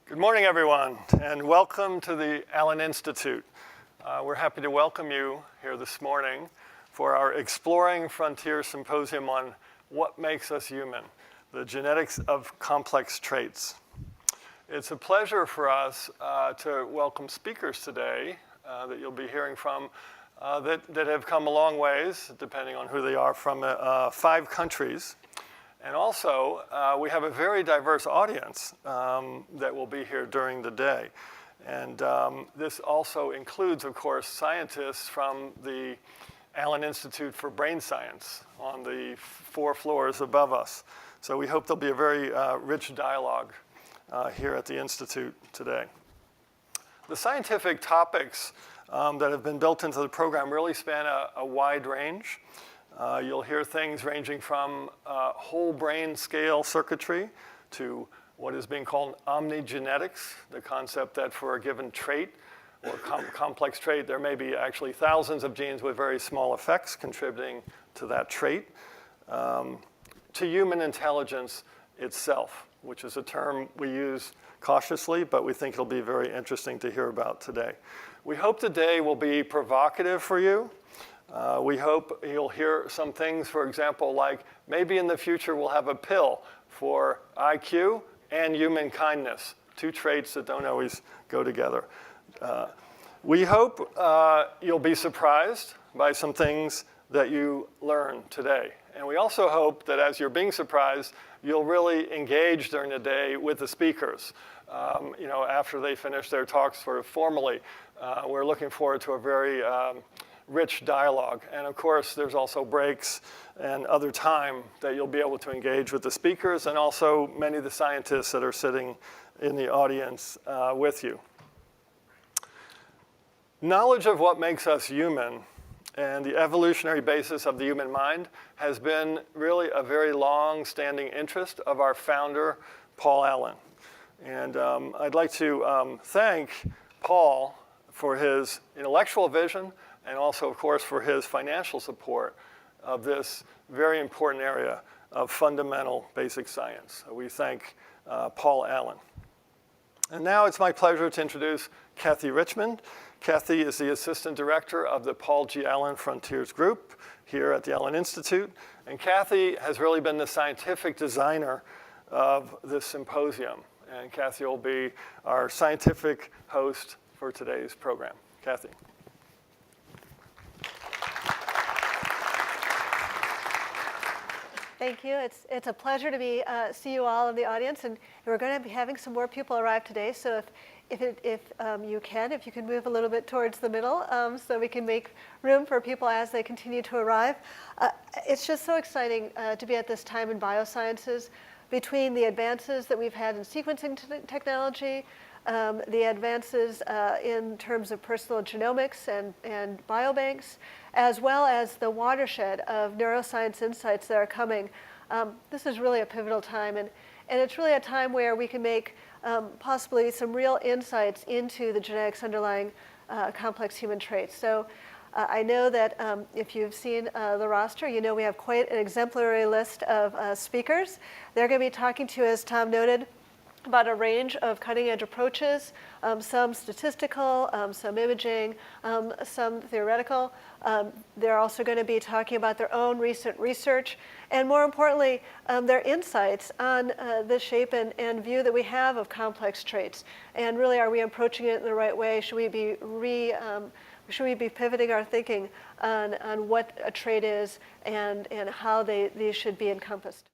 Good morning, everyone, and welcome to the Allen Institute. We're happy to welcome you here this morning for our Exploring Frontiers Symposium on what makes us human, the genetics of complex traits. It's a pleasure for us to welcome speakers today that you'll be hearing from that have come a long ways, depending on who they are, from 5 countries. And also, we have a very diverse audience that will be here during the day. And this also includes, of course, scientists from the Allen Institute for Brain Science on the 4 floors above us. So we hope there'll be a very rich dialogue here at the Institute today. The scientific topics that have been built into the program really span a wide range. You'll hear things ranging from whole brain scale circuitry to what is being called Omni Genetics, the concept that for a given trait or complex trait, there may be actually thousands of genes with very small effects contributing to that trait, to human intelligence itself, which is a term we use cautiously, but we think it'll be very interesting to hear about today. We hope today will be provocative for you. We hope you'll hear some things, for example, like maybe in the future we'll have a pill for IQ and human kindness, 2 traits that don't always go together. We hope you'll be surprised by some things that you learn today. And we also hope that as you're being surprised, you'll really engage during the day with the speakers. After they finish their talks sort of formally, we're looking forward to a very rich dialogue. And of course, there's also breaks and other time that you'll be able to engage with the speakers and also many of the scientists that are sitting in the audience with you. Knowledge of what makes us human and the evolutionary basis of the human mind has been really a very long-standing interest of our founder, Paul Allen. And I'd like to thank Paul for his intellectual vision and also, of course, for his financial support of this very important area of fundamental basic science. So we thank Paul Allen. And now it's my pleasure to introduce Kathy Richmond. Kathy is the Assistant Director of the Paul G. Allen Frontiers Group here at the Allen Institute. And Kathy has really been the scientific designer of this symposium. And Kathy will be our scientific host for today's program. Kathy. Thank you. It's a pleasure to see you all in the audience, and we're going to be having some more people arrive today. So if you can move a little bit towards the middle, so we can make room for people as they continue to arrive. It's just so exciting to be at this time in biosciences, between the advances that we've had in sequencing technology, the advances in terms of personal genomics and biobanks, as well as the watershed of neuroscience insights that are coming. This is really a pivotal time, and it's really a time where we can make possibly some real insights into the genetics underlying complex human traits. So I know that if you've seen the roster, you know we have quite an exemplary list of speakers. They're going to be talking to you, as Tom noted, about a range of cutting-edge approaches, some statistical, some imaging, some theoretical. They're also going to be talking about their own recent research, and more importantly, their insights on the shape and view that we have of complex traits. And really, are we approaching it in the right way? Should we be pivoting our thinking on what a trait is and how these should be encompassed?